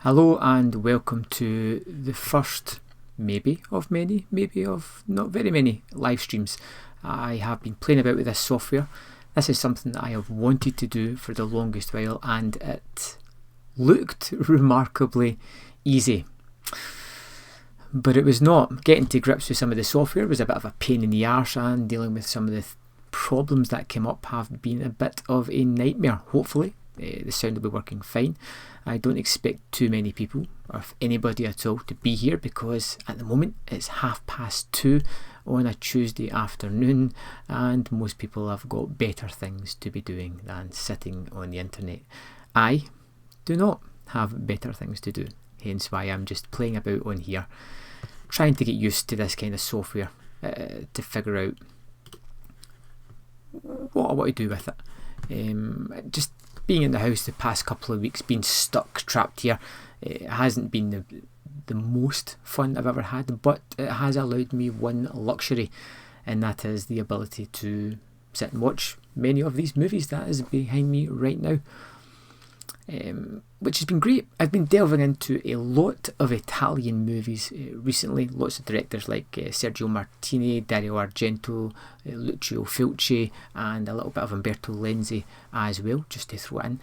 Hello and welcome to the first, maybe of many, maybe of not very many live streams. I have been playing about with this software. This is something that I have wanted to do for the longest while, and it looked remarkably easy. But it was not. Getting to grips with some of the software was a bit of a pain in the arse, and dealing with some of the problems that came up have been a bit of a nightmare. Hopefully the sound will be working fine. I don't expect too many people, or if anybody at all, to be here because at the moment it's 2:30 on a Tuesday afternoon, and most people have got better things to be doing than sitting on the internet. I do not have better things to do, hence why I'm just playing about on here, trying to get used to this kind of software to figure out what I want to do with it. Just being in the house the past couple of weeks, being stuck, trapped here, it hasn't been the most fun I've ever had, but it has allowed me one luxury, and that is the ability to sit and watch many of these movies that is behind me right now, which has been great. I've been delving into a lot of Italian movies recently, lots of directors like Sergio Martini, Dario Argento, Lucio Fulci, and a little bit of Umberto Lenzi as well, just to throw it in.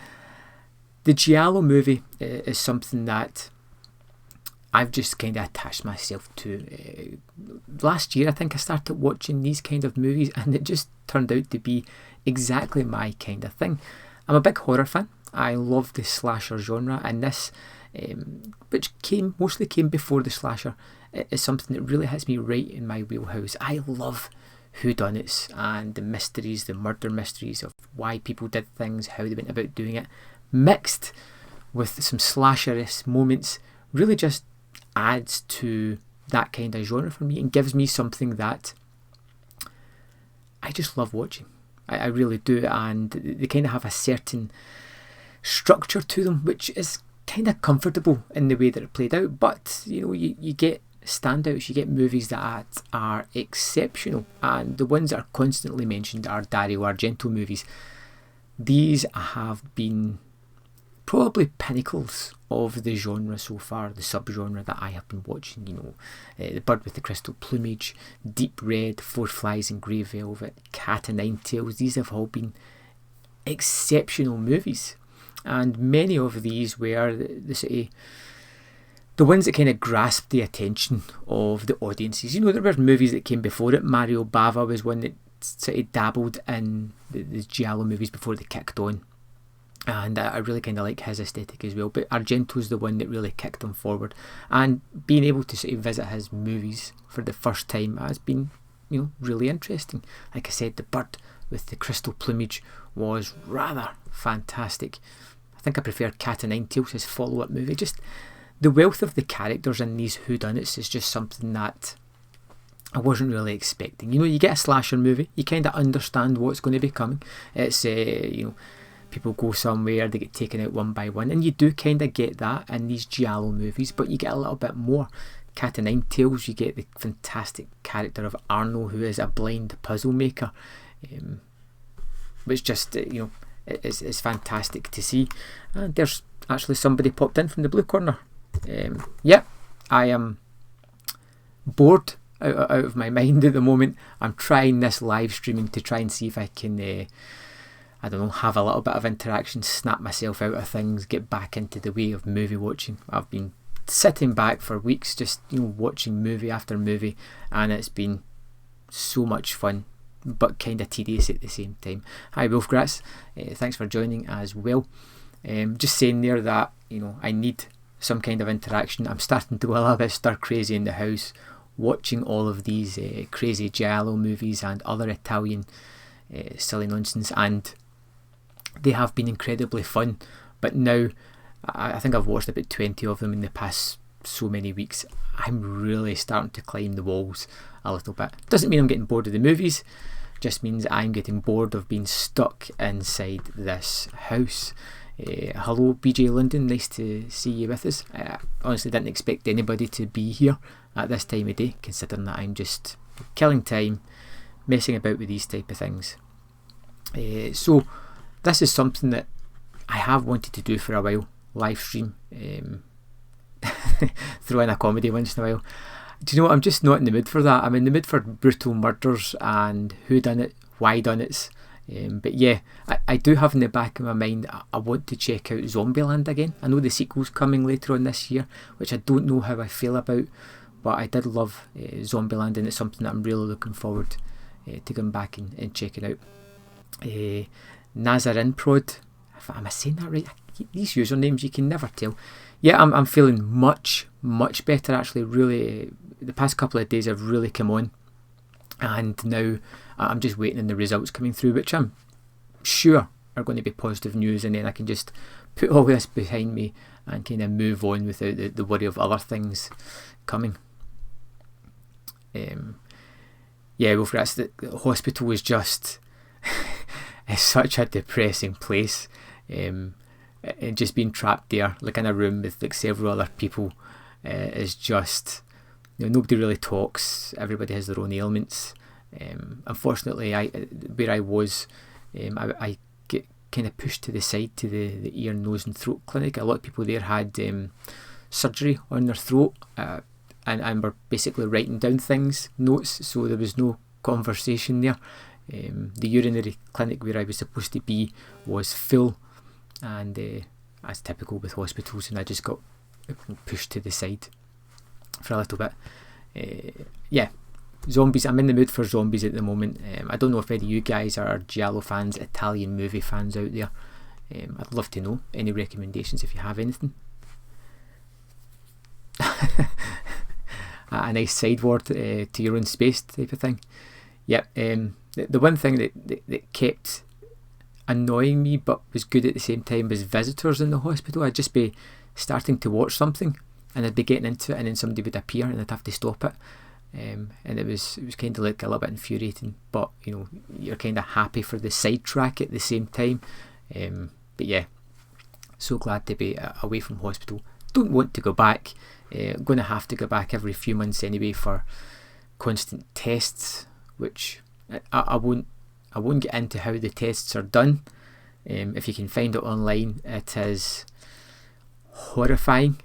The Giallo movie is something that I've just kind of attached myself to. Last year I think I started watching these kind of movies, and it just turned out to be exactly my kind of thing. I'm a big horror fan. I love the slasher genre, and this, which mostly came before the slasher, is something that really hits me right in my wheelhouse. I love whodunits and the mysteries, the murder mysteries of why people did things, how they went about doing it, mixed with some slasherous moments. Really just adds to that kind of genre for me and gives me something that I just love watching. I really do, and they kind of have a certain structure to them which is kind of comfortable in the way that it played out. But you get standouts, you get movies that are exceptional, and the ones that are constantly mentioned are Dario Argento movies. These have been probably pinnacles of the genre so far, the subgenre that I have been watching. The Bird with the Crystal Plumage, Deep Red, Four Flies and Grey Velvet, Cat o' Nine Tails. These have all been exceptional movies, and many of these were the ones that kind of grasped the attention of the audiences. There were movies that came before it. Mario Bava was one that sort of dabbled in the Giallo movies before they kicked on, and I really kind of like his aesthetic as well. But Argento's the one that really kicked him forward, and being able to sort of visit his movies for the first time has been really interesting. Like I said, The Bird with the Crystal Plumage was rather fantastic. I think I prefer Cat o' Nine Tails, his follow-up movie. Just the wealth of the characters in these whodunits is just something that I wasn't really expecting. You get a slasher movie, you kind of understand what's going to be coming. It's people go somewhere, they get taken out one by one, and you do kind of get that in these Giallo movies, but you get a little bit more. Cat o' Nine Tails, you get the fantastic character of Arno, who is a blind puzzle maker, which just is fantastic to see. And there's actually somebody popped in from the blue corner. I am bored out of my mind at the moment. I'm trying this live streaming to try and see if I can have a little bit of interaction, snap myself out of things, get back into the way of movie watching. I've been sitting back for weeks just watching movie after movie, and it's been so much fun but kind of tedious at the same time. Hi Wolfgrass, thanks for joining as well. Just saying there that I need some kind of interaction. I'm starting to go a little bit stir crazy in the house watching all of these crazy Giallo movies and other Italian silly nonsense, and they have been incredibly fun. But now I think I've watched about 20 of them in the past so many weeks. I'm really starting to climb the walls a little bit. Doesn't mean I'm getting bored of the movies, just means I'm getting bored of being stuck inside this house. Hello BJ London, nice to see you with us. I honestly didn't expect anybody to be here at this time of day, considering that I'm just killing time messing about with these type of things. So this is something that I have wanted to do for a while, live stream. throw in a comedy once in a while. Do you know what? I'm just not in the mood for that. I'm in the mood for brutal murders and who done it, why done it. But yeah, I do have in the back of my mind, I want to check out Zombieland again. I know the sequel's coming later on this year, which I don't know how I feel about, but I did love Zombieland, and it's something that I'm really looking forward to going back and checking out. Nazarin Prod, am I saying that right? These usernames, you can never tell. Yeah, I'm feeling much better actually. Really, the past couple of days have really come on, and now I'm just waiting on the results coming through, which I'm sure are going to be positive news, and then I can just put all this behind me and kind of move on without the worry of other things coming. Yeah, well, that's the hospital was just it's such a depressing place. And just being trapped there, like in a room with like several other people, is just, you know, nobody really talks. Everybody has their own ailments. Unfortunately, where I was, I get kind of pushed to the side to the ear, nose and throat clinic. A lot of people there had surgery on their throat, and were basically writing down things, notes, so there was no conversation there. The urinary clinic where I was supposed to be was full, and as typical with hospitals, and I just got pushed to the side for a little bit. Yeah, zombies, I'm in the mood for zombies at the moment. I don't know if any of you guys are Giallo fans, Italian movie fans out there. I'd love to know any recommendations if you have anything. A nice sideboard to your own space type of thing. Yep. The one thing that kept annoying me but was good at the same time was visitors in the hospital. I'd just be starting to watch something and I'd be getting into it, and then somebody would appear and I'd have to stop it. And it was kind of like a little bit infuriating, but you know, you're kind of happy for the sidetrack at the same time. But yeah, so glad to be away from hospital. Don't want to go back. I'm going to have to go back every few months anyway for constant tests, which I won't get into how the tests are done. If you can find it online, it is horrifying.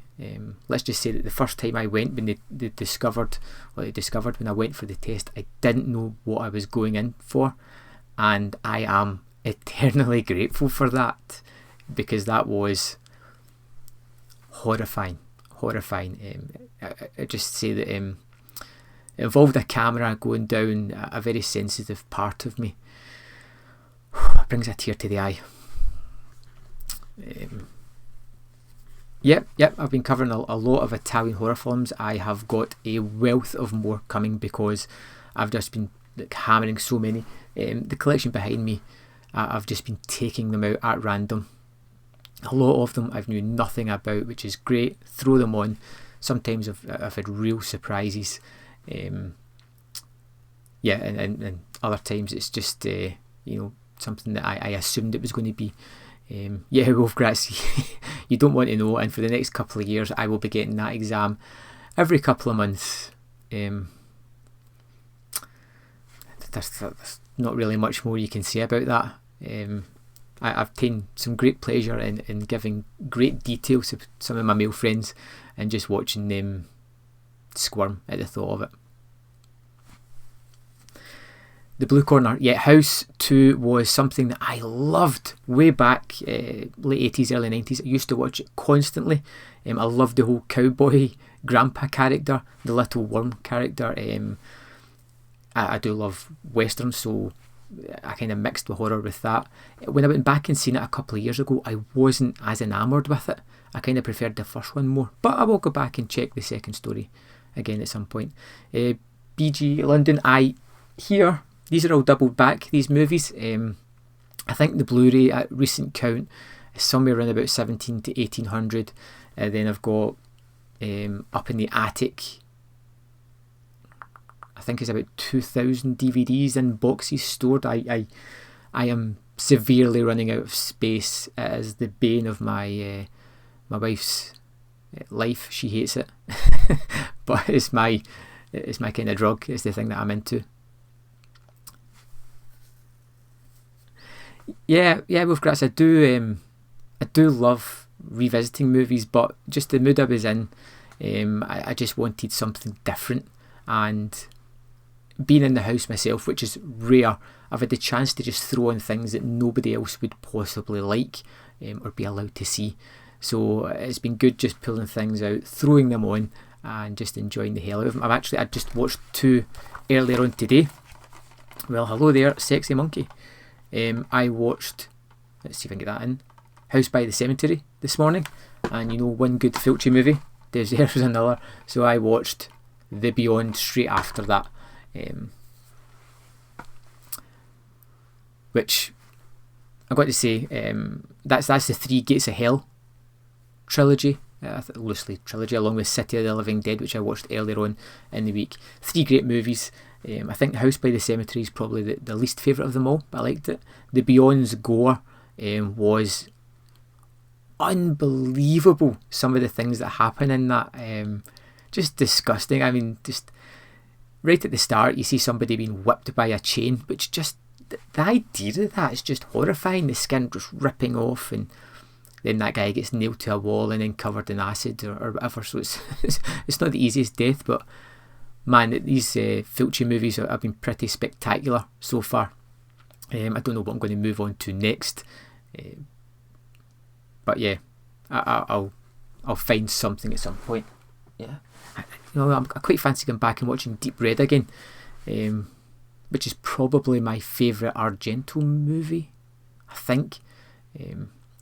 Let's just say that the first time I went, when they discovered when I went for the test, I didn't know what I was going in for, and I am eternally grateful for that, because that was horrifying. I just say that it involved a camera going down a very sensitive part of me. It brings a tear to the eye. Yep, I've been covering a lot of Italian horror films. I have got a wealth of more coming because I've just been hammering so many. The collection behind me, I've just been taking them out at random. A lot of them I've knew nothing about, which is great. Throw them on. Sometimes I've had real surprises. And other times it's just something that I assumed it was going to be. Wolfgrass, you don't want to know, and for the next couple of years I will be getting that exam every couple of months. There's not really much more you can say about that. I've taken some great pleasure in giving great detail to some of my male friends and just watching them squirm at the thought of it. The Blue Corner, yeah, House 2 was something that I loved way back, late 80s, early 90s. I used to watch it constantly. I loved the whole cowboy grandpa character, the little worm character. I do love westerns, so I kind of mixed the horror with that. When I went back and seen it a couple of years ago, I wasn't as enamoured with it. I kind of preferred the first one more, but I will go back and check the second story again at some point. BG London, these are all doubled back, these movies. I think the Blu-ray at recent count is somewhere around about 17 to 1800. Then I've got up in the attic, I think it's about 2,000 DVDs in boxes stored. I am severely running out of space. It is the bane of my wife's life. She hates it, but it's my kind of drug. It's the thing that I'm into. Yeah, Wolfgrass, I do love revisiting movies, but just the mood I was in, I just wanted something different. And being in the house myself, which is rare, I've had the chance to just throw on things that nobody else would possibly like or be allowed to see. So it's been good just pulling things out, throwing them on, and just enjoying the hell out of them. I just watched 2 earlier on today. Well, hello there, sexy monkey. I watched, let's see if I can get that in, House by the Cemetery this morning. And you know, one good Fulci movie deserves another. So I watched The Beyond straight after that. Which I've got to say, that's the 3 Gates of Hell trilogy, loosely trilogy, along with City of the Living Dead, which I watched earlier on in the week. 3 great movies. I think House by the Cemetery is probably the least favourite of them all, but I liked it. The Beyond's gore was unbelievable. Some of the things that happen in that, just disgusting. I mean, just right at the start, you see somebody being whipped by a chain, which just, the idea of that is just horrifying. The skin just ripping off, and then that guy gets nailed to a wall and then covered in acid or whatever. So it's not the easiest death, but man, these Fulci movies have been pretty spectacular so far. I don't know what I'm going to move on to next, but yeah, I'll find something at some point. Yeah, I quite fancy going back and watching Deep Red again, which is probably my favourite Argento movie, I think.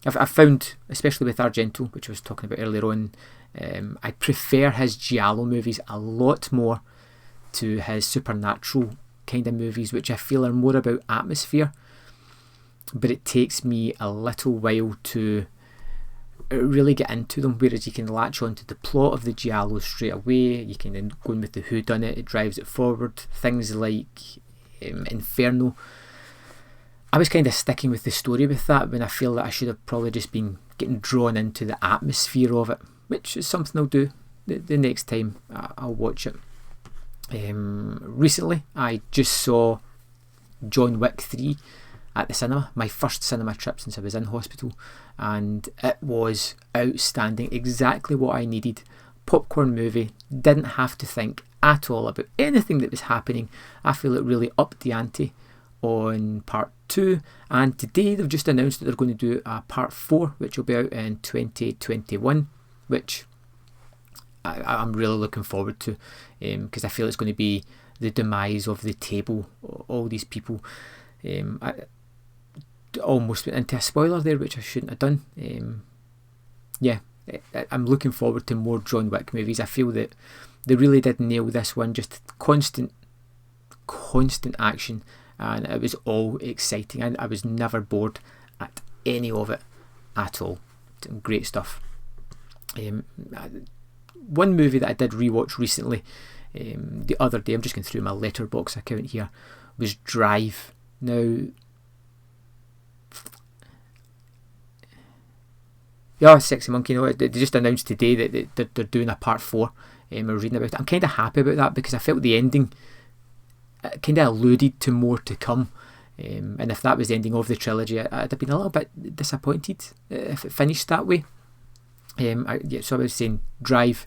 I've found, especially with Argento, which I was talking about earlier on, I prefer his giallo movies a lot more to his supernatural kind of movies, which I feel are more about atmosphere, but it takes me a little while to really get into them, whereas you can latch onto the plot of the giallo straight away. You can then go in with the whodunit, it drives it forward. Things like Inferno, I was kind of sticking with the story with that, when I feel that I should have probably just been getting drawn into the atmosphere of it, which is something I'll do the next time I'll watch it. Recently I just saw John Wick 3 at the cinema, my first cinema trip since I was in hospital, and it was outstanding. Exactly what I needed. Popcorn movie, didn't have to think at all about anything that was happening. I feel it really upped the ante on part 2, and today they've just announced that they're going to do a part 4, which will be out in 2021, which I'm really looking forward to, because I feel it's going to be the demise of the table, all these people. I almost went into a spoiler there, which I shouldn't have done. Yeah, I'm looking forward to more John Wick movies. I feel that they really did nail this one, just constant action, and it was all exciting. I was never bored at any of it at all. Great stuff. One movie that I did rewatch recently, the other day, I'm just going through my Letterboxd account here, was Drive. Now, yeah, Sexy Monkey, they just announced today that they're doing a part 4. I was reading about it. I'm kind of happy about that, because I felt the ending kind of alluded to more to come, and if that was the ending of the trilogy, I'd have been a little bit disappointed if it finished that way. So I was saying Drive.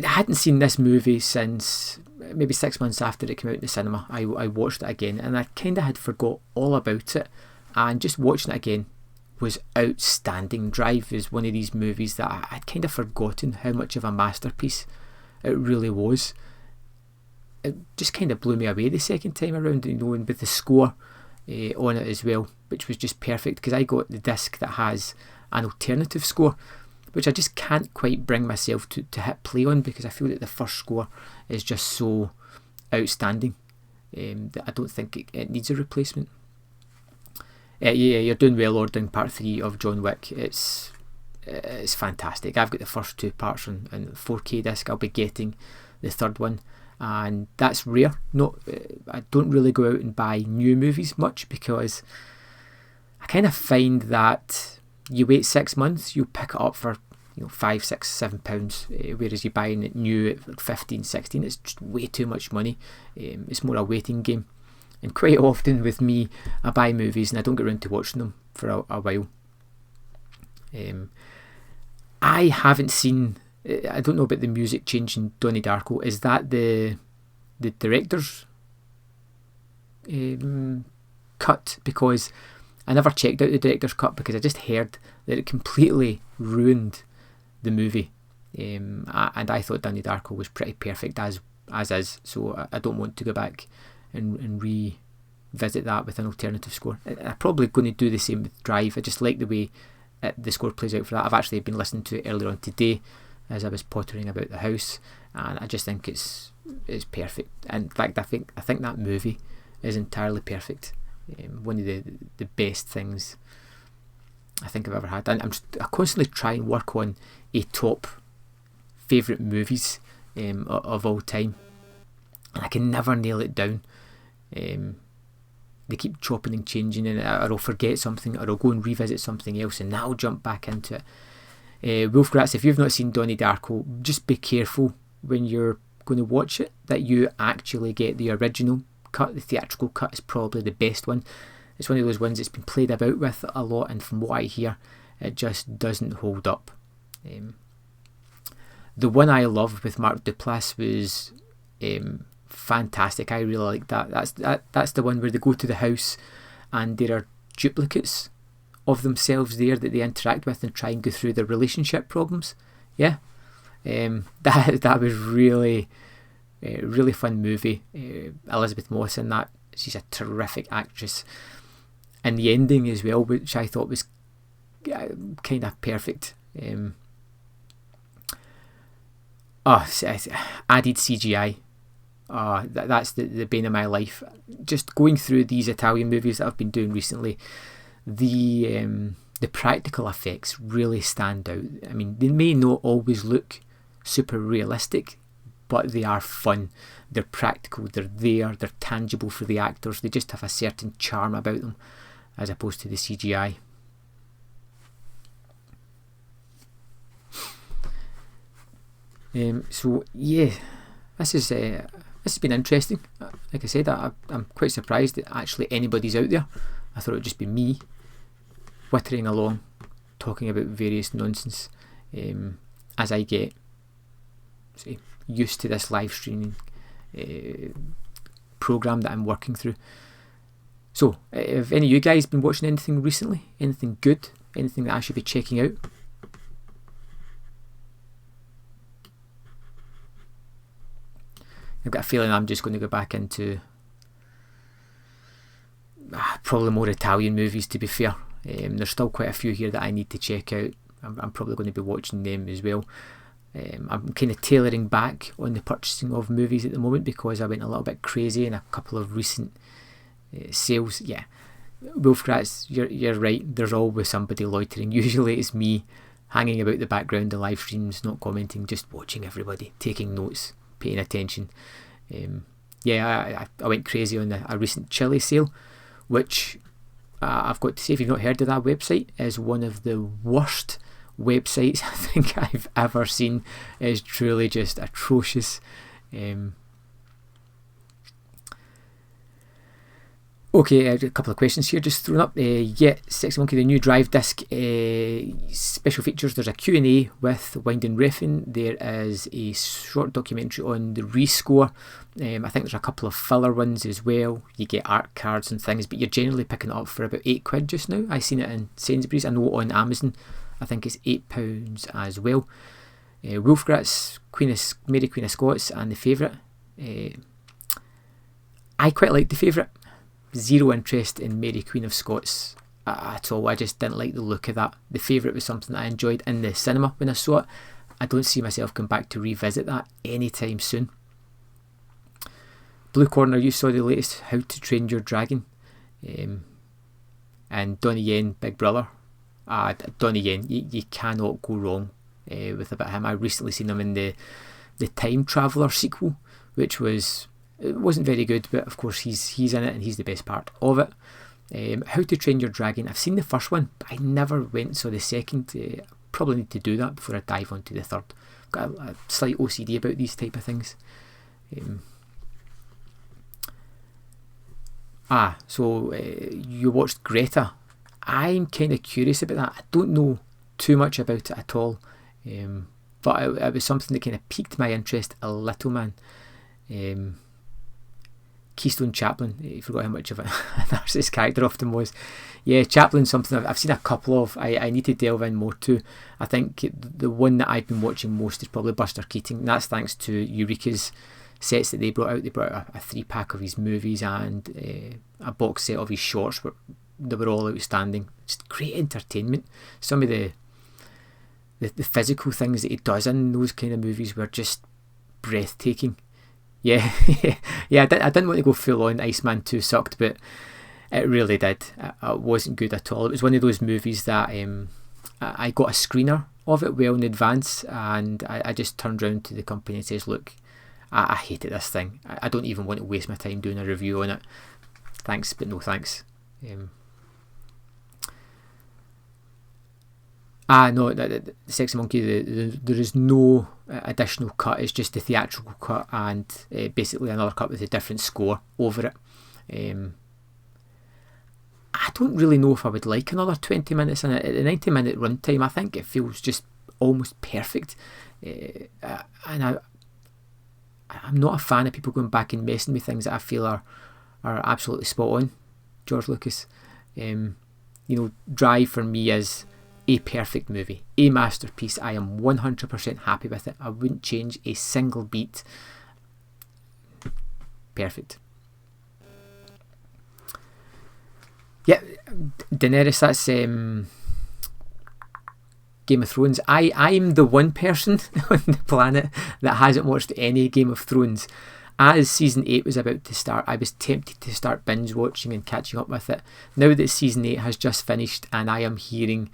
I hadn't seen this movie since maybe 6 months after it came out in the cinema. I watched it again, and I kind of had forgot all about it, and just watching it again was outstanding. Drive is one of these movies that I'd kind of forgotten how much of a masterpiece it really was. It just kind of blew me away the second time around, and with the score on it as well, which was just perfect, because I got the disc that has an alternative score, which I just can't quite bring myself to hit play on, because I feel that the first score is just so outstanding that I don't think it needs a replacement. Yeah, you're doing well ordering part 3 of John Wick. It's fantastic. I've got the first 2 parts on 4K disc. I'll be getting the third one, and that's rare. I don't really go out and buy new movies much, because I kind of find that you wait 6 months, you pick it up for £5, £6, £7, whereas you're buying it new at like 15, 16. It's just way too much money. It's more a waiting game, and quite often with me, I buy movies and I don't get around to watching them for a while. I haven't seen, I don't know about the music change in Donnie Darko. Is that the director's cut? Because I never checked out the director's cut, because I just heard that it completely ruined the movie. And I thought Donnie Darko was pretty perfect as is, so I don't want to go back and revisit that with an alternative score. I'm probably going to do the same with Drive. I just like the way the score plays out for that. I've actually been listening to it earlier on today as I was pottering about the house, and I just think it's perfect. In fact, I think that movie is entirely perfect. One of the best things I think I've ever had. And I constantly try and work on a top favourite movies of all time, and I can never nail it down. They keep chopping and changing, and or I'll forget something, or I'll go and revisit something else, and I'll jump back into it. Wolfgrats, if you've not seen Donnie Darko, just be careful when you're going to watch it that you actually get the original cut. The theatrical cut is probably the best one. It's one of those ones that's been played about with a lot, and from what I hear, it just doesn't hold up. The one I loved with Mark Duplass was fantastic. I really like that. That's the one where they go to the house and there are duplicates of themselves there that they interact with and try and go through their relationship problems. Yeah, that was really fun movie. Elizabeth Moss in that, she's a terrific actress, and the ending as well, which I thought was kind of perfect. Added CGI. That's the bane of my life. Just going through these Italian movies that I've been doing recently, the practical effects really stand out. I mean, they may not always look super realistic, but they are fun. They're practical, they're there, they're tangible for the actors. They just have a certain charm about them as opposed to the CGI. So yeah, this has been interesting. Like I said, I'm quite surprised that actually anybody's out there. I thought it would just be me whittering along, talking about various nonsense, as I get used to this live streaming program that I'm working through. So, have any of you guys been watching anything recently? Anything good? Anything that I should be checking out? I've got a feeling I'm just going to go back into probably more Italian movies, to be fair. There's still quite a few here that I need to check out. I'm probably going to be watching them as well. I'm kind of tailoring back on the purchasing of movies at the moment because I went a little bit crazy in a couple of recent sales. Yeah, Wolfgrats, you're right. There's always somebody loitering. Usually it's me hanging about the background of live streams, not commenting, just watching everybody, taking notes, paying attention. I went crazy on a recent chili sale, which I've got to say, if you've not heard of that website, is one of the worst websites I think I've ever seen. It's truly just atrocious. Okay, a couple of questions here just thrown up. Sexy Monkey, the new Drive disc special features. There's a Q&A with Wind and Refn. There is a short documentary on the rescore. I think there's a couple of filler ones as well. You get art cards and things, but you're generally picking it up for about £8 just now. I seen it in Sainsbury's. I know on Amazon I think it's £8 as well. Wolfgrats, Mary Queen of Scots, and The Favourite. I quite like The Favourite. Zero interest in Mary Queen of Scots at all. I just didn't like the look of that. The Favourite was something that I enjoyed in the cinema when I saw it. I don't see myself going back to revisit that anytime soon. Blue Corner, you saw the latest How to Train Your Dragon, and Donnie Yen, Big Brother. Donnie Yen, you cannot go wrong with about him. I recently seen him in the Time Traveller sequel, which it wasn't very good, but of course he's in it and he's the best part of it. How to Train Your Dragon, I've seen the first one, but I never went and saw the second. Probably need to do that before I dive onto the third. Got a slight OCD about these type of things. So you watched Greta. I'm kind of curious about that. I don't know too much about it at all, but it was something that kind of piqued my interest a little, man. Keystone Chaplin, you forgot how much of a narcissist character often was. Yeah, Chaplin's something I've seen a couple of. I need to delve in more to. I think the one that I've been watching most is probably Buster Keaton, and that's thanks to Eureka's sets that they brought out. They brought out a 3-pack of his movies and a box set of his shorts, but they were all outstanding. Just great entertainment. Some of the physical things that he does in those kind of movies were just breathtaking. Yeah, yeah. I didn't want to go full on Iceman 2 sucked, but it really did. It wasn't good at all. It was one of those movies that I got a screener of it well in advance, and I just turned around to the company and says, look, I hated this thing. I don't even want to waste my time doing a review on it. Thanks, but no thanks. No, the Sexy Monkey, there is no additional cut. It's just the theatrical cut and basically another cut with a different score over it. I don't really know if I would like another 20 minutes in it. At the 90-minute runtime, I think it feels just almost perfect. And I'm not a fan of people going back and messing with things that I feel are absolutely spot on. George Lucas. Drive for me is a perfect movie, a masterpiece. I am 100% happy with it. I wouldn't change a single beat. Perfect. Yeah, Daenerys, that's Game of Thrones. I'm the one person on the planet that hasn't watched any Game of Thrones. As season 8 was about to start, I was tempted to start binge watching and catching up with it. Now that season 8 has just finished and I am hearing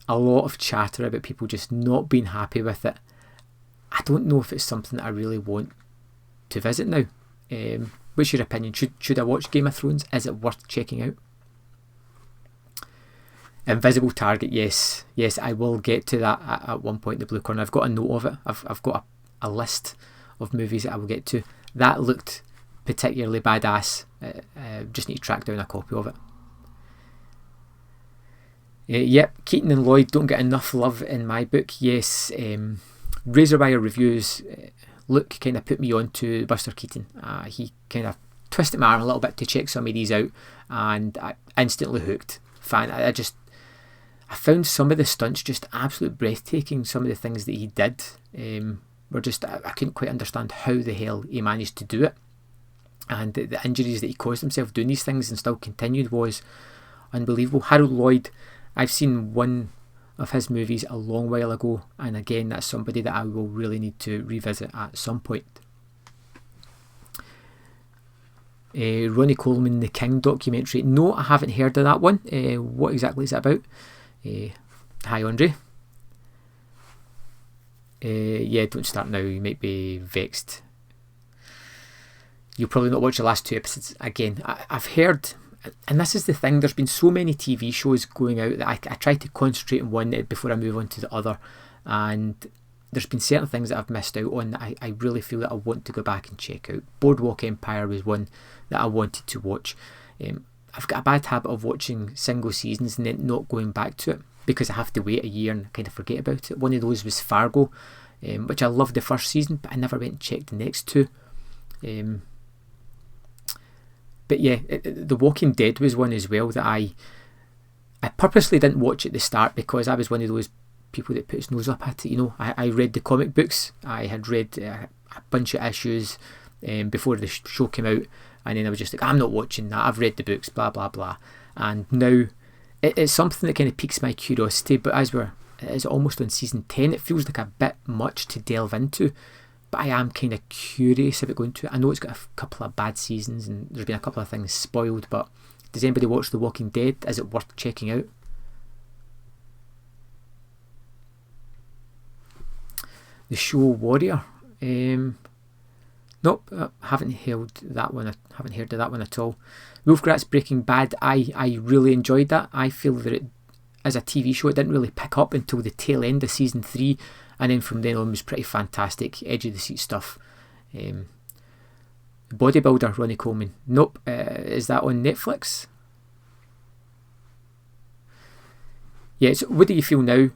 a lot of chatter about people just not being happy with it, I don't know if it's something that I really want to visit now. What's your opinion? Should I watch Game of Thrones? Is it worth checking out? Invisible Target, yes, I will get to that at one point in the Blue Corner. I've got a note of it. I've got a list of movies that I will get to. That looked particularly badass. Just need to track down a copy of it. Yep, Keaton and Lloyd don't get enough love in my book. Yes, Razorwire reviews Luke kind of put me on to Buster Keaton. He kind of twisted my arm a little bit to check some of these out, and I instantly hooked. Fan, I found some of the stunts just absolutely breathtaking. Some of the things that he did were just, I couldn't quite understand how the hell he managed to do it. And the injuries that he caused himself doing these things and still continued was unbelievable. Harold Lloyd, I've seen one of his movies a long while ago, and again, that's somebody that I will really need to revisit at some point. Ronnie Coleman, The King documentary. No, I haven't heard of that one. What exactly is it about? Hi, Andre. Yeah, don't start now. You might be vexed. You'll probably not watch the last 2 episodes. Again, I've heard, and this is the thing, there's been so many TV shows going out that I try to concentrate on one before I move on to the other, and there's been certain things that I've missed out on that I really feel that I want to go back and check out. Boardwalk Empire was one that I wanted to watch. I've got a bad habit of watching single seasons and then not going back to it because I have to wait a year and kind of forget about it. One of those was Fargo, which I loved the first season, but I never went and checked the next 2. But yeah, The Walking Dead was one as well that I purposely didn't watch at the start because I was one of those people that put his nose up at it. I read the comic books. I had read a bunch of issues before the show came out, and then I was just like, I'm not watching that. I've read the books, blah blah blah. And now it's something that kind of piques my curiosity. But as it's almost on season 10, it feels like a bit much to delve into. But I am kind of curious about going to it. I know it's got a couple of bad seasons and there's been a couple of things spoiled, but does anybody watch The Walking Dead? Is it worth checking out? The show Warrior. Nope, I haven't heard that one. I haven't heard of that one at all. Wolfgrat's Breaking Bad. I really enjoyed that. I feel that it, as a TV show, it didn't really pick up until the tail end of season 3, and then from then on was pretty fantastic, edge of the seat stuff. Bodybuilder, Ronnie Coleman. Nope, is that on Netflix? yeah, so what do you feel now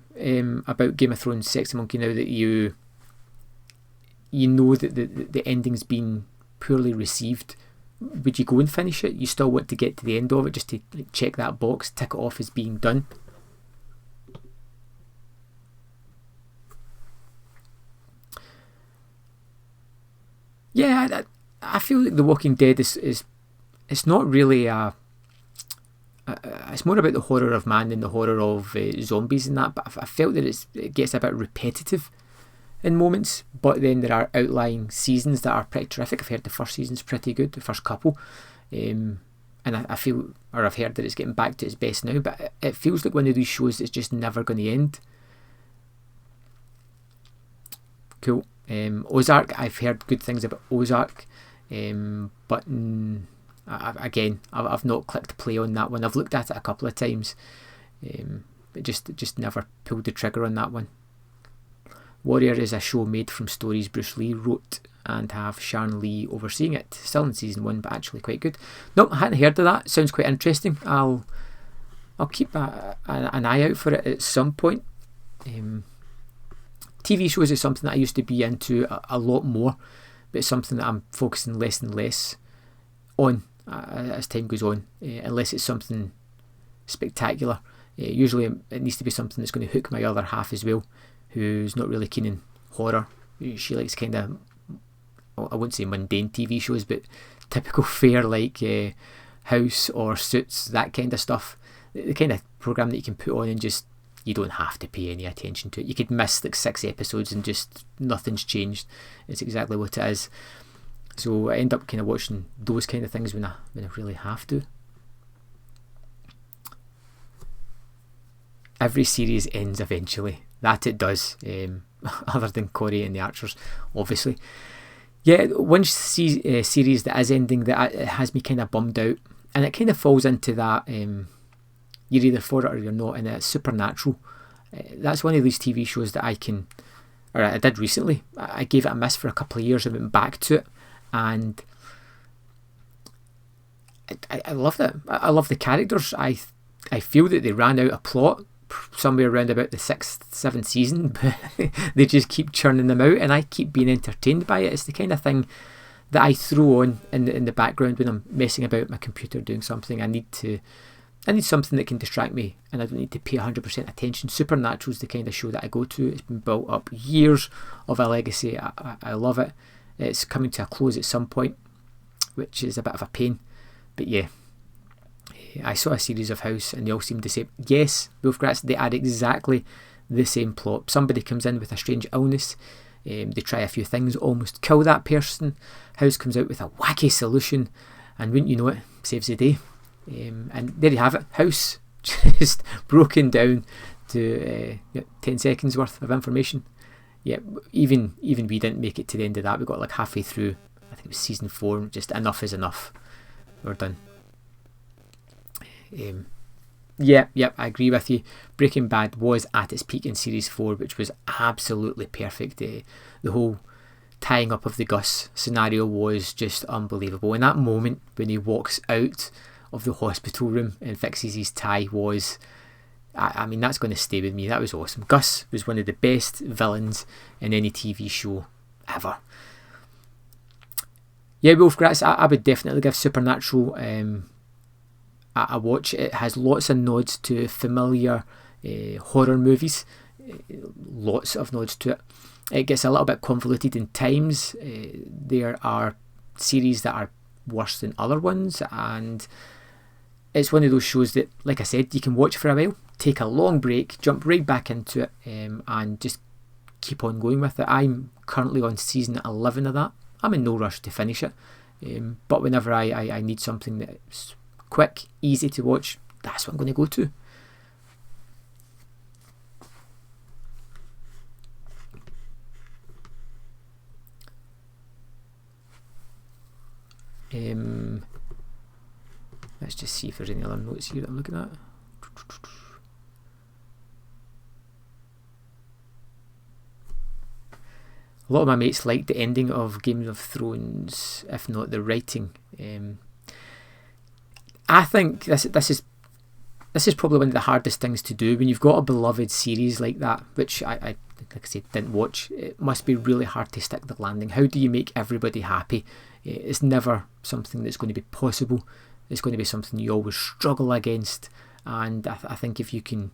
about Game of Thrones Sexy Monkey, now that you know that the ending's been poorly received? Would you go and finish it? You still want to get to the end of it just to like, check that box, tick it off as being done? Yeah, I feel like The Walking Dead is it's not really it's more about the horror of man than the horror of zombies and that, but I felt that it gets a bit repetitive in moments, but then there are outlying seasons that are pretty terrific. I've heard the first season's pretty good, the first couple, and I feel, or I've heard that it's getting back to its best now, but it feels like one of these shows that's just never going to end. Cool. Ozark, I've heard good things about Ozark, but I've not clicked play on that one. I've looked at it a couple of times, but just never pulled the trigger on that one. Warrior is a show made from stories Bruce Lee wrote and have Sharon Lee overseeing it. Still in season 1, but actually quite good. Nope, I hadn't heard of that. Sounds quite interesting. I'll keep an eye out for it at some point. TV shows is something that I used to be into a lot more, but it's something that I'm focusing less and less on as time goes on, unless it's something spectacular. Usually it needs to be something that's going to hook my other half as well, who's not really keen in horror. She likes kind of, I wouldn't say mundane TV shows, but typical fare like House or Suits, that kind of stuff. The kind of program that you can put on and just, you don't have to pay any attention to it. You could miss like 6 episodes and just nothing's changed. It's exactly what it is. So I end up kind of watching those kind of things when I really have to. Every series ends eventually. That it does, other than Corey and the Archers, obviously. Yeah, one series that is ending that has me kind of bummed out, and it kind of falls into that you're either for it or you're not, and it's Supernatural. That's one of these TV shows that I did recently. I gave it a miss for a couple of years and went back to it, and I loved it. I love the characters. I feel that they ran out of plot somewhere around about the 6th, 7th season, but they just keep churning them out, and I keep being entertained by it. It's the kind of thing that I throw on in the background when I'm messing about my computer doing something. I need something that can distract me, and I don't need to pay 100% attention. Supernatural's the kind of show that I go to. It's been built up years of a legacy. I love it. It's coming to a close at some point, which is a bit of a pain, but yeah. I saw a series of House and they all seemed the same. Yes, Wolfgrats, they add exactly the same plot. Somebody comes in with a strange illness, they try a few things, almost kill that person. House comes out with a wacky solution, and wouldn't you know it, saves the day. And there you have it, House just broken down to 10 seconds worth of information. Yeah, even we didn't make it to the end of that. We got like halfway through, I think it was season 4, just enough is enough, we're done. I agree with you. Breaking Bad was at its peak in series 4, which was absolutely perfect. The whole tying up of the Gus scenario was just unbelievable. And that moment when he walks out of the hospital room and fixes his tie was, I mean, that's going to stay with me. That was awesome. Gus was one of the best villains in any TV show ever. Yeah, Wolfgrats, I would definitely give Supernatural a watch. It has lots of nods to familiar horror movies, lots of nods to it. It gets a little bit convoluted in times. There are series that are worse than other ones, and it's one of those shows that, like I said, you can watch for a while, take a long break, jump right back into it, and just keep on going with it. I'm currently on season 11 of that. I'm in no rush to finish it, but whenever I need something that's quick, easy to watch, that's what I'm going to go to. Let's just see if there's any other notes here that I'm looking at. A lot of my mates liked the ending of Game of Thrones, if not the writing. I think this is this is probably one of the hardest things to do when you've got a beloved series like that, which I like I said, didn't watch. It must be really hard to stick the landing. How do you make everybody happy? It's never something that's going to be possible. It's going to be something you always struggle against, and I think if you can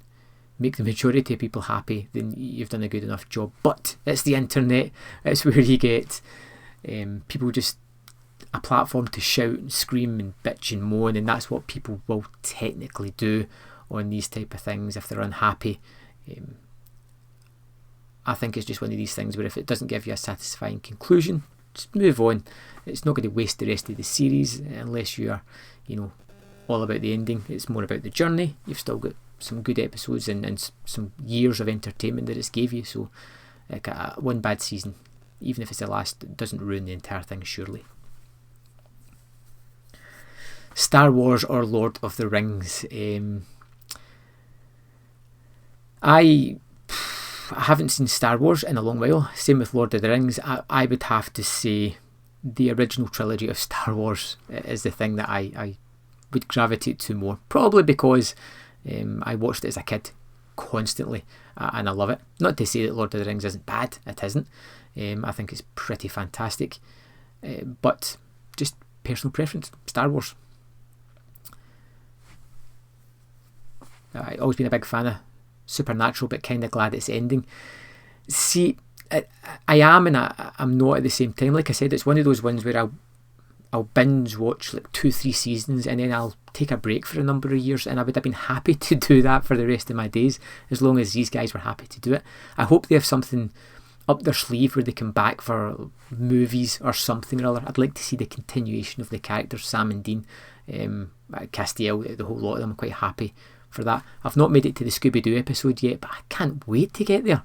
make the majority of people happy, then you've done a good enough job. But it's the internet. It's where you get people just a platform to shout and scream and bitch and moan, and that's what people will technically do on these type of things if they're unhappy. I think it's just one of these things where if it doesn't give you a satisfying conclusion, just move on. It's not going to waste the rest of the series unless you are, all about the ending. It's more about the journey. You've still got some good episodes and some years of entertainment that it's gave you. So like one bad season, even if it's the last, it doesn't ruin the entire thing, surely. Star Wars or Lord of the Rings? I haven't seen Star Wars in a long while. Same with Lord of the Rings. I would have to say the original trilogy of Star Wars is the thing that I would gravitate to more. Probably because I watched it as a kid constantly and I love it. Not to say that Lord of the Rings isn't bad. It isn't. I think it's pretty fantastic. But just personal preference. Star Wars. I've always been a big fan of Supernatural, but kind of glad it's ending. See, I am and I'm not at the same time. Like I said, it's one of those ones where I'll binge watch like 2-3 seasons and then I'll take a break for a number of years, and I would have been happy to do that for the rest of my days as long as these guys were happy to do it. I hope they have something up their sleeve where they come back for movies or something or other. I'd like to see the continuation of the characters, Sam and Dean, Castiel, the whole lot of them. I'm quite happy for that. I've not made it to the Scooby-Doo episode yet, but I can't wait to get there.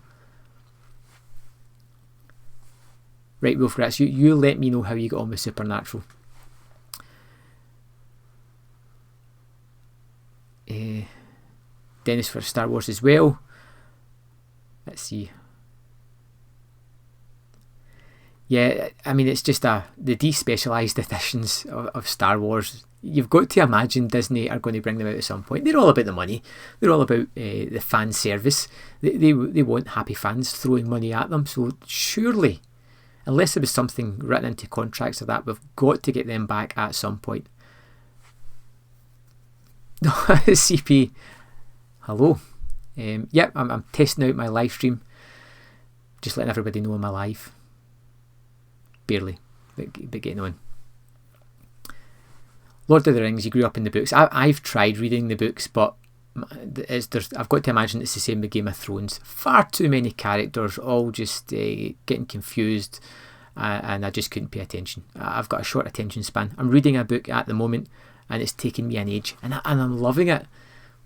Right, Wolfrats, you let me know how you got on with Supernatural. Dennis for Star Wars as well. Let's see. Yeah, I mean, it's just the despecialised editions of Star Wars. You've got to imagine Disney are going to bring them out at some point. They're all about the money. They're all about the fan service. They want happy fans throwing money at them. So surely, unless there was something written into contracts of that, we've got to get them back at some point. CP, hello. Yep, I'm testing out my live stream. Just letting everybody know I'm alive. Barely, but getting on. Lord of the Rings, you grew up in the books. I've tried reading the books, but I've got to imagine it's the same with Game of Thrones. Far too many characters, all just getting confused, and I just couldn't pay attention. I've got a short attention span. I'm reading a book at the moment, and it's taken me an age, and I'm loving it,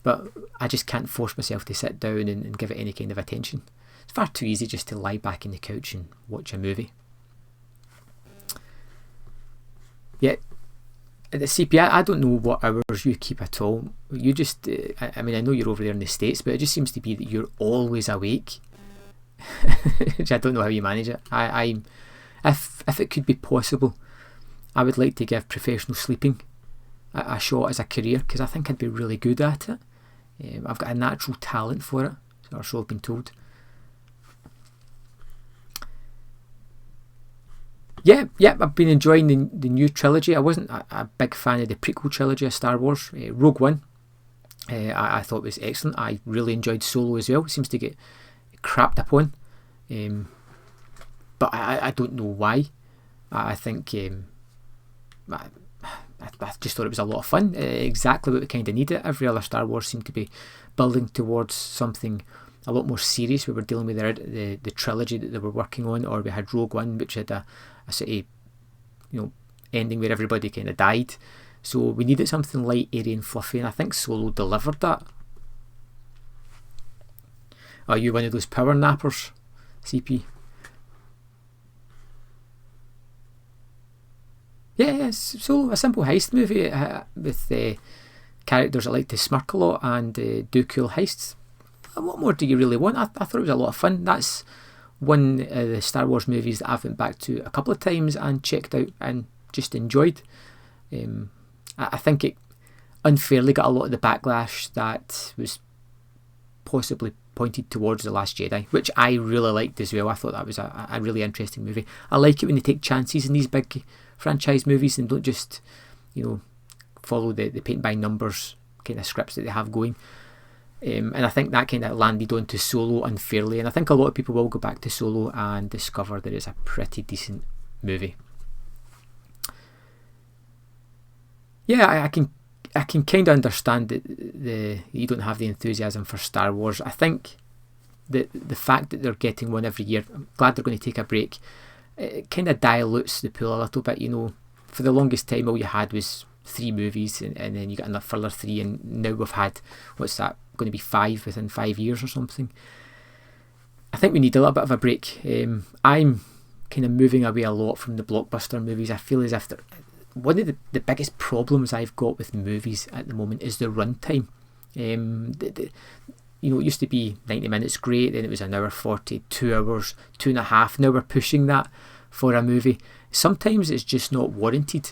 but I just can't force myself to sit down and give it any kind of attention. It's far too easy just to lie back in the couch and watch a movie. Yeah, the CP, I don't know what hours you keep at all. You just, I mean, I know you're over there in the States, but it just seems to be that you're always awake. Which I don't know how you manage it. If it could be possible, I would like to give professional sleeping a shot as a career, because I think I'd be really good at it. I've got a natural talent for it, or so I've been told. Yeah, I've been enjoying the new trilogy. I wasn't a big fan of the prequel trilogy of Star Wars. Rogue One, I thought was excellent. I really enjoyed Solo as well. It seems to get crapped upon, but I don't know why. I think I just thought it was a lot of fun. Exactly what we kind of needed. Every other Star Wars seemed to be building towards something a lot more serious. We were dealing with the trilogy that they were working on, or we had Rogue One, which had a sort of ending where everybody kind of died. So we needed something light, airy and fluffy, and I think Solo delivered that. Are you one of those power nappers, CP? Yeah, Solo, a simple heist movie with characters that like to smirk a lot and do cool heists. What more do you really want? I thought it was a lot of fun. That's one of the Star Wars movies that I've went back to a couple of times and checked out and just enjoyed. I think it unfairly got a lot of the backlash that was possibly pointed towards The Last Jedi, which I really liked as well. I thought that was a really interesting movie. I like it when they take chances in these big franchise movies and don't just, follow the paint by numbers kind of scripts that they have going. And I think that kind of landed onto Solo unfairly, and I think a lot of people will go back to Solo and discover that it's a pretty decent movie. Yeah, I can kind of understand that you don't have the enthusiasm for Star Wars. I think that the fact that they're getting one every year, I'm glad they're going to take a break. It kind of dilutes the pool a little bit. For the longest time all you had was 3 movies, and then you got another further 3, and now we've had, what's that, going to be 5 within 5 years or something. I think we need a little bit of a break. I'm kind of moving away a lot from the blockbuster movies. I feel as if one of the biggest problems I've got with movies at the moment is the runtime. It used to be 90 minutes, great, then it was an hour 40, 2 hours, 2.5. Now we're pushing that for a movie. Sometimes it's just not warranted.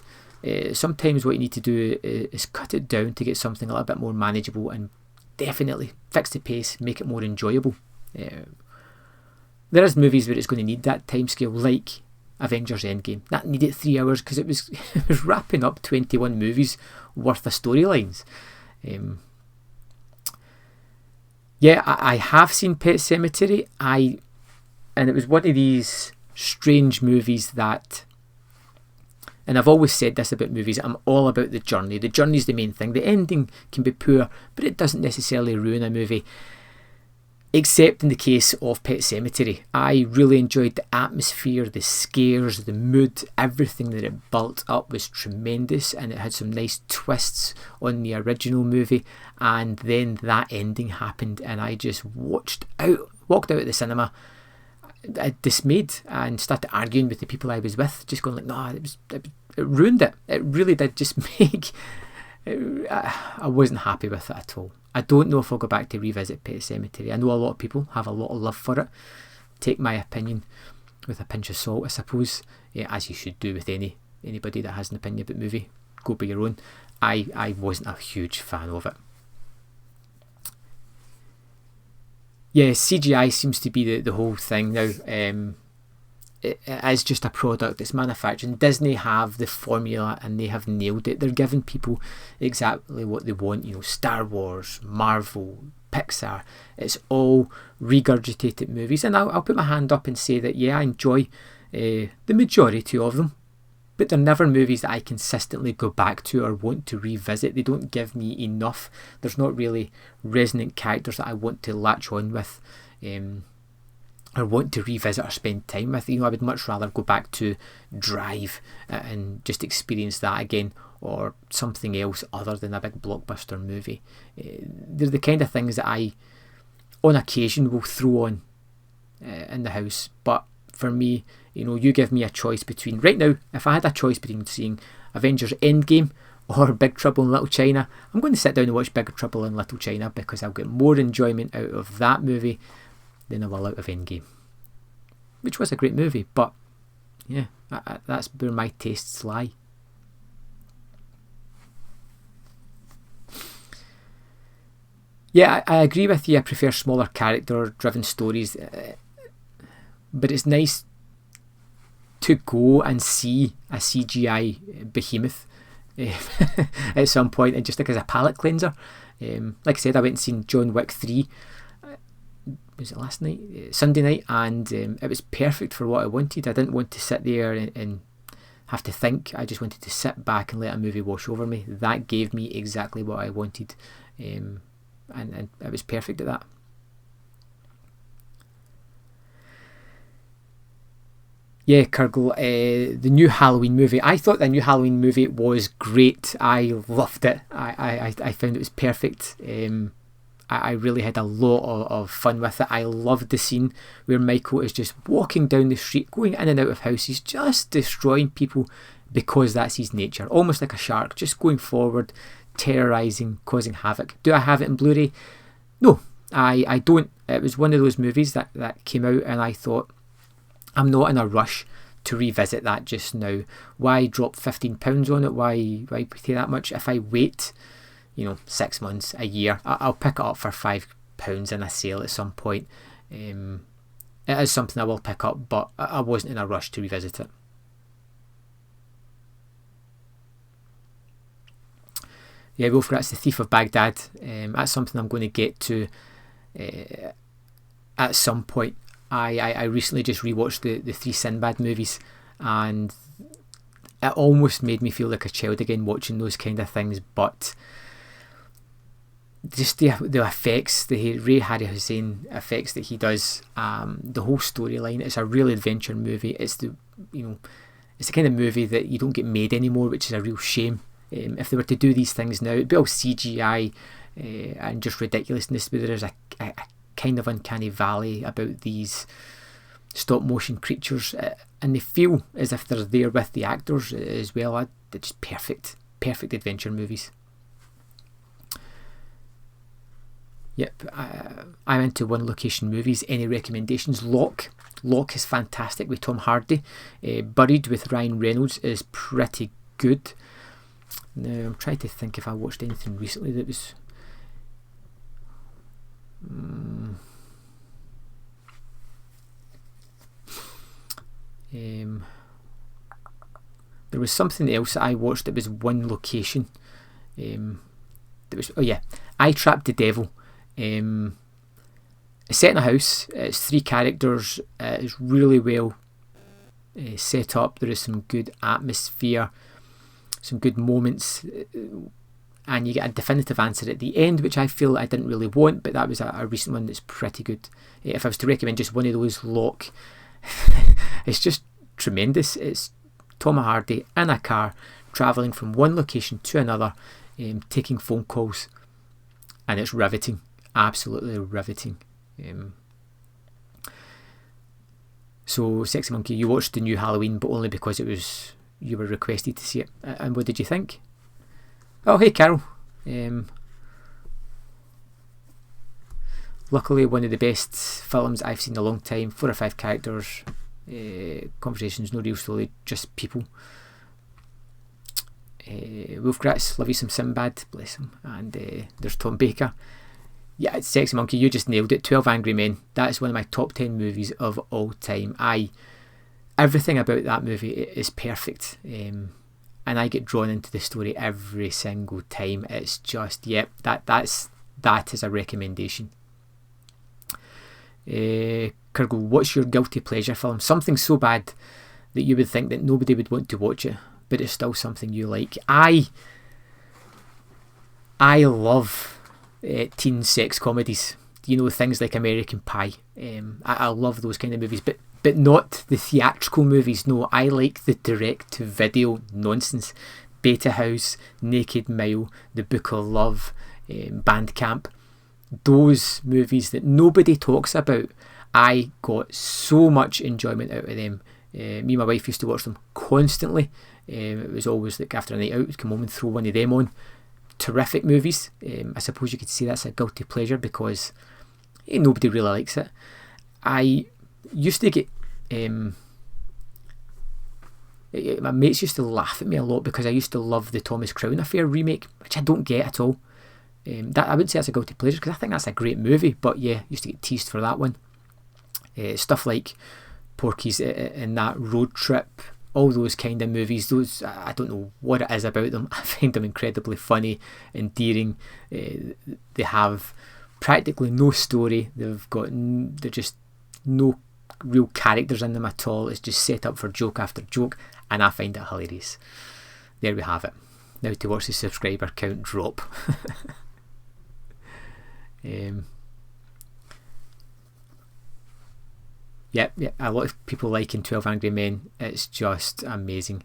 Sometimes what you need to do is cut it down to get something a little bit more manageable, and definitely fix the pace, make it more enjoyable. There is movies where it's going to need that time scale, like Avengers Endgame. That needed 3 hours because it was wrapping up 21 movies worth of storylines. I have seen Pet Sematary. And it was one of these strange movies that, and I've always said this about movies, I'm all about the journey. The journey is the main thing. The ending can be poor, but it doesn't necessarily ruin a movie. Except in the case of Pet Sematary. I really enjoyed the atmosphere, the scares, the mood, everything that it built up was tremendous, and it had some nice twists on the original movie, and then that ending happened and I just walked out of the cinema dismayed and started arguing with the people I was with, just going like, no, it ruined it. It really did just make... I wasn't happy with it at all. I don't know if I'll go back to revisit Pet Sematary. I know a lot of people have a lot of love for it. Take my opinion with a pinch of salt, I suppose, as you should do with anybody that has an opinion about movie. Go by your own. I wasn't a huge fan of it. Yeah, CGI seems to be the whole thing now. It is just a product, it's manufacturing. Disney have the formula and they have nailed it. They're giving people exactly what they want. Star Wars, Marvel, Pixar, it's all regurgitated movies, and I'll put my hand up and say that I enjoy the majority of them, but they're never movies that I consistently go back to or want to revisit. They don't give me enough. There's not really resonant characters that I want to latch on with, or want to revisit or spend time with. I would much rather go back to Drive and just experience that again, or something else other than a big blockbuster movie. They're the kind of things that I, on occasion, will throw on in the house. But for me, you give me a choice between, right now, if I had a choice between seeing Avengers Endgame or Big Trouble in Little China, I'm going to sit down and watch Big Trouble in Little China, because I'll get more enjoyment out of that movie than I will out of Endgame, which was a great movie. But yeah, that's where my tastes lie. Yeah, I agree with you. I prefer smaller character driven stories, but it's nice to go and see a CGI behemoth at some point, and just like as a palate cleanser. Like I said, I went and seen John Wick 3, was it last night? Sunday night, and it was perfect for what I wanted. I didn't want to sit there and have to think. I just wanted to sit back and let a movie wash over me. That gave me exactly what I wanted, and it was perfect at that. Yeah, Kurgle, the new Halloween movie. I thought the new Halloween movie was great. I loved it. I found it was perfect. I really had a lot of fun with it. I loved the scene where Michael is just walking down the street, going in and out of houses, just destroying people because that's his nature. Almost like a shark, just going forward, terrorising, causing havoc. Do I have it in Blu-ray? No, I don't. It was one of those movies that came out and I thought, I'm not in a rush to revisit that just now. Why drop £15 on it? Why pay that much? If I wait 6 months, a year, I'll pick it up for £5 in a sale at some point. It is something I will pick up, but I wasn't in a rush to revisit it. Yeah, Wolf Grat's The Thief of Baghdad. That's something I'm going to get to at some point. I recently just rewatched the 3 Sinbad movies, and it almost made me feel like a child again watching those kind of things. But just the effects, the Ray Harryhausen effects that he does, the whole storyline. It's a real adventure movie. It's the kind of movie that you don't get made anymore, which is a real shame. If they were to do these things now, it'd be all CGI and just ridiculousness, but there's a kind of uncanny valley about these stop motion creatures, and they feel as if they're there with the actors as well. They're just perfect adventure movies. Yep, I'm into one location movies. Any recommendations? Locke is fantastic with Tom Hardy. Buried with Ryan Reynolds is pretty good. Now I'm trying to think if I watched anything recently that was there was something else that I watched that was one location. I Trapped the Devil. It's set in a house. It's 3 characters. It's really well set up. There is some good atmosphere, some good moments, and you get a definitive answer at the end, which I feel I didn't really want, but that was a recent one that's pretty good. If I was to recommend just one of those, Locke. It's just tremendous. It's Tom Hardy in a car travelling from one location to another, taking phone calls, and it's riveting, absolutely riveting. So Sexy Monkey, you watched the new Halloween, but only because you were requested to see it. And what did you think? Oh, hey Carol. Luckily, one of the best films I've seen in a long time. 4 or 5 characters, conversations, no real story, just people. Wolf Gratz, love you some Sinbad, bless him. And there's Tom Baker. Yeah, it's Sexy Monkey, you just nailed it. 12 Angry Men. That's one of my top 10 movies of all time. Everything about that movie is perfect. And I get drawn into the story every single time. It's just, that is a recommendation. Kurgle, what's your guilty pleasure film? Something so bad that you would think that nobody would want to watch it, but it's still something you like. I love teen sex comedies. Things like American Pie. I love those kind of movies, but not the theatrical movies. No, I like the direct-to-video nonsense. Beta House, Naked Mile, The Book of Love, Bandcamp. Those movies that nobody talks about, I got so much enjoyment out of them. Me and my wife used to watch them constantly. It was always like after a night out, we'd come home and throw one of them on. Terrific movies. I suppose you could say that's a guilty pleasure because nobody really likes it. I used to get my mates used to laugh at me a lot because I used to love the Thomas Crown Affair remake, which I don't get at all. That I wouldn't say that's a guilty pleasure because I think that's a great movie, but yeah, used to get teased for that one. Stuff like Porky's in that Road Trip, all those kind of movies, those, I don't know what it is about them. I find them incredibly funny, endearing. They have practically no story. They're just no real characters in them at all. It's just set up for joke after joke, and I find it hilarious. There we have it. Now to watch the subscriber count drop. Yeah, a lot of people liking 12 Angry Men. It's just amazing.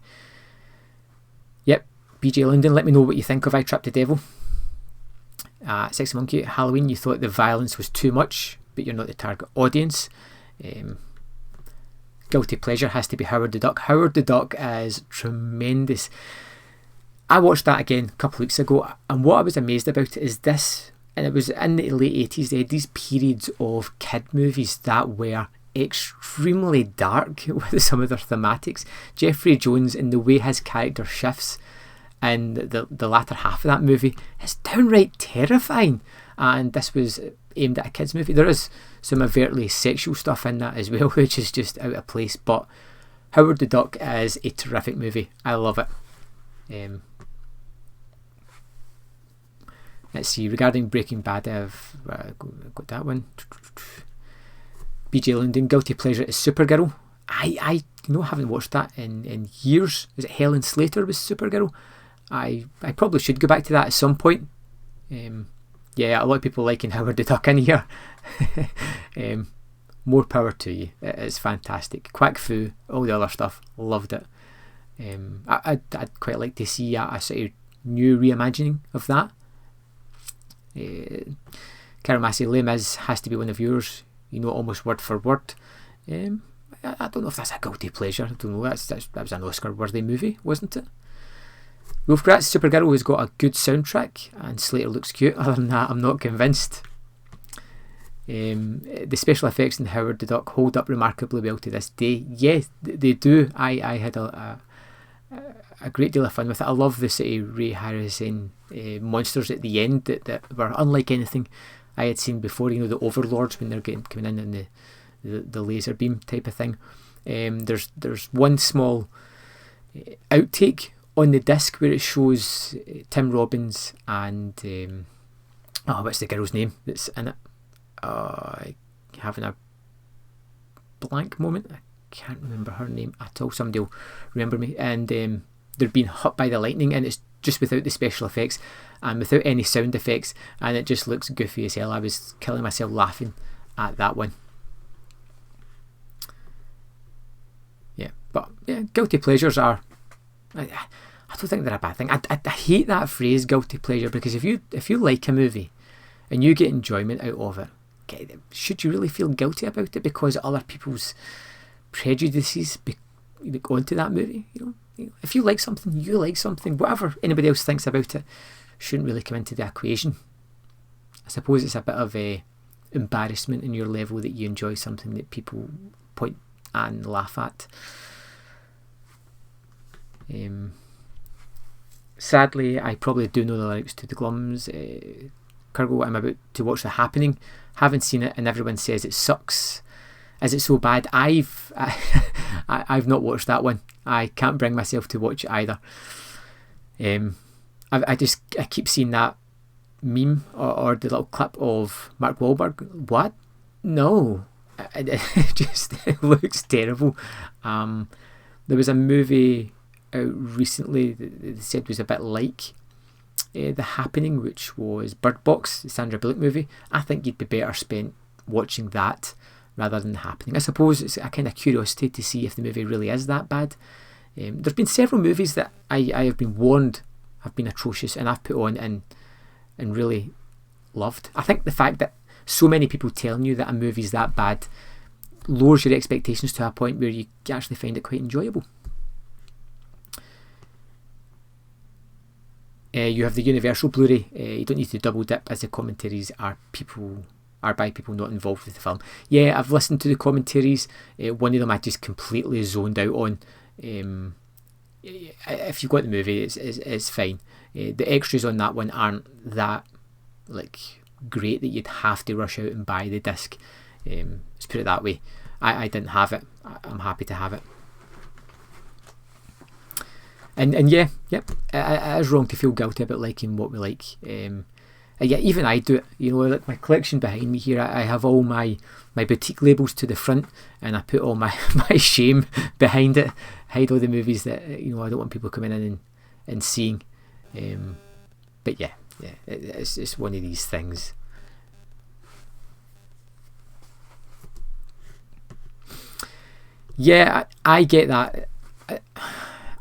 Yep, BJ London, let me know what you think of I Trapped the Devil. Sexy Monkey, Halloween, you thought the violence was too much, but you're not the target audience. Guilty pleasure has to be Howard the Duck. Howard the Duck is tremendous. I watched that again a couple of weeks ago, and what I was amazed about is this, and it was in the late 80s, they had these periods of kid movies that were extremely dark with some of their thematics. Jeffrey Jones and the way his character shifts in the latter half of that movie is downright terrifying. And this was aimed at a kids movie. There is some overtly sexual stuff in that as well, which is just out of place, but Howard the Duck is a terrific movie. I love it. Let's see, regarding Breaking Bad, I've got that one. BJ London, guilty pleasure is Supergirl. I haven't watched that in years. Is it Helen Slater was Supergirl? I probably should go back to that at some point. Yeah, a lot of people liking Howard the Duck in here. More power to you. It's fantastic. Quack Fu, all the other stuff, loved it. I'd quite like to see a sort of new reimagining of that. Carol Massey, Les Mis has to be one of yours, almost word for word. I don't know if that's a guilty pleasure. I don't know. That was an Oscar-worthy movie, wasn't it? Wolf Gratz, Supergirl has got a good soundtrack, and Slater looks cute. Other than that, I'm not convinced. The special effects in Howard the Duck hold up remarkably well to this day. Yes, they do. I had a great deal of fun with it. I love the sort of Ray Harryhausen monsters at the end that were unlike anything I had seen before. The Overlords when they're coming in the laser beam type of thing. There's one small outtake on the disc where it shows Tim Robbins and what's the girl's name that's in it? Having a blank moment. I can't remember her name at all. Somebody will remember me. And they're being hit by the lightning, and it's just without the special effects and without any sound effects, and it just looks goofy as hell. I was killing myself laughing at that one. Yeah, but yeah, guilty pleasures are. I don't think they're a bad thing. I hate that phrase, guilty pleasure, because if you like a movie and you get enjoyment out of it, should you really feel guilty about it because other people's prejudices go into that movie? If you like something, you like something. Whatever anybody else thinks about it shouldn't really come into the equation. I suppose it's a bit of a embarrassment in your level that you enjoy something that people point and laugh at. Sadly, I probably do know the lyrics to the Glums. Kurgle, I'm about to watch The Happening. Haven't seen it, and everyone says it sucks. Is it so bad? I've not watched that one. I can't bring myself to watch it either. I keep seeing that meme or the little clip of Mark Wahlberg. What? No, it looks terrible. There was a movie out recently that they said was a bit like The Happening, which was Bird Box, the Sandra Bullock movie. I think you'd be better spent watching that rather than The Happening. I suppose it's a kind of curiosity to see if the movie really is that bad. There's been several movies that I have been warned have been atrocious and I've put on and really loved. I think the fact that so many people telling you that a movie's that bad lowers your expectations to a point where you actually find it quite enjoyable. You have the Universal Blu-ray. You don't need to double dip as the commentaries are by people not involved with the film. Yeah, I've listened to the commentaries. One of them I just completely zoned out on. If you've got the movie, it's fine. The extras on that one aren't that great that you'd have to rush out and buy the disc. Let's put it that way. I didn't have it. I'm happy to have it. And yeah, it is wrong to feel guilty about liking what we like. Yeah, even I do it. My collection behind me here, I have all my boutique labels to the front, and I put all my shame behind it. Hide all the movies that I don't want people coming in and seeing. But yeah, it's one of these things. Yeah, I get that.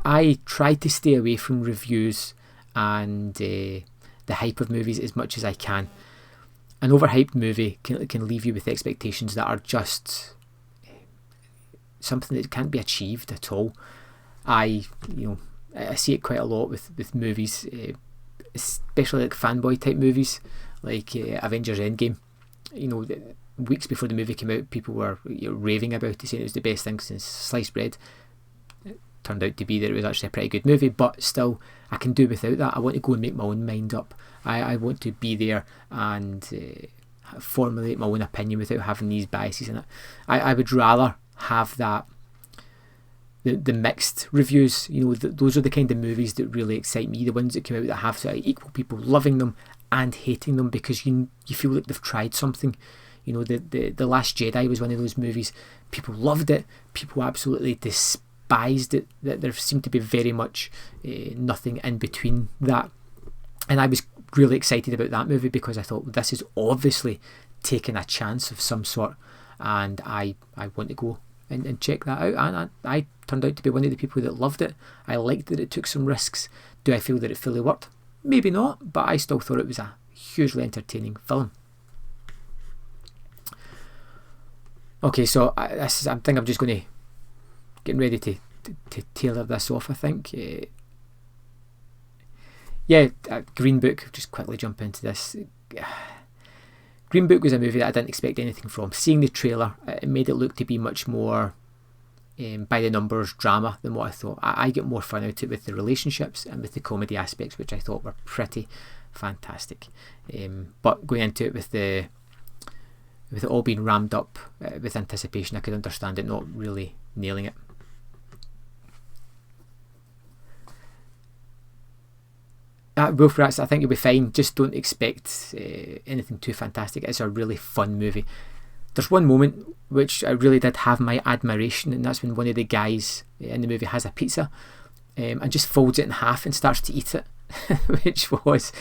I try to stay away from reviews and the hype of movies as much as I can. An overhyped movie can leave you with expectations that are just something that can't be achieved at all. I see it quite a lot with movies, especially fanboy type movies like Avengers Endgame. Weeks before the movie came out, people were raving about it, saying it was the best thing since sliced bread. turned out to be that it was actually a pretty good movie, but still, I can do without that. I want to go and make my own mind up. I want to be there and formulate my own opinion without having these biases in it. I would rather have that, the mixed reviews. Those are the kind of movies that really excite me, the ones that come out that have sort of equal people loving them and hating them, because you feel like they've tried something. The Last Jedi was one of those movies. People loved it, people absolutely despised it. That there seemed to be very much nothing in between that, and I was really excited about that movie because I thought, this is obviously taking a chance of some sort, and I want to go and check that out. And I turned out to be one of the people that loved it. I liked that it took some risks. Do I feel that it fully worked? Maybe not, but I still thought it was a hugely entertaining film. Okay, so I think I'm just going to getting ready to tailor this off, I think. Green Book, just quickly jump into this. Green Book was a movie that I didn't expect anything from. Seeing the trailer, it made it look to be much more by the numbers drama than what I thought. I get more fun out of it with the relationships and with the comedy aspects, which I thought were pretty fantastic. But going into it with it all being rammed up with anticipation, I could understand it not really nailing it. Wolf Rats, I think you'll be fine. Just don't expect anything too fantastic. It's a really fun movie. There's one moment which I really did have my admiration, and that's when one of the guys in the movie has a pizza and just folds it in half and starts to eat it, which was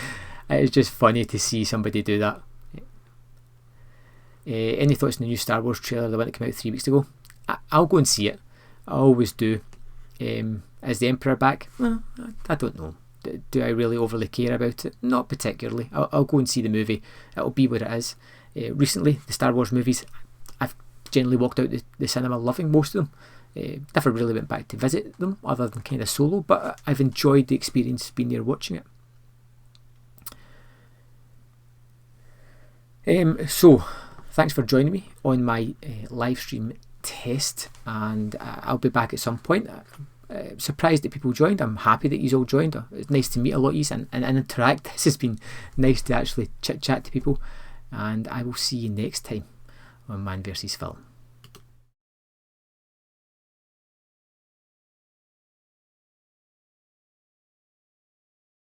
just funny to see somebody do that. Any thoughts on the new Star Wars trailer, the one that came out 3 weeks ago? I'll go and see it. I always do. Is the Emperor back? Well, I don't know. Do I really overly care about it? Not particularly. I'll go and see the movie. It'll be what it is. Recently, the Star Wars movies, I've generally walked out the cinema loving most of them. Never really went back to visit them other than kind of solo, but I've enjoyed the experience being there watching it. So thanks for joining me on my live stream test, and I'll be back at some point. Surprised that people joined. I'm happy that you all joined. It's nice to meet a lot of you and interact. This has been nice to actually chit chat to people, and I will see you next time on Man vs Film.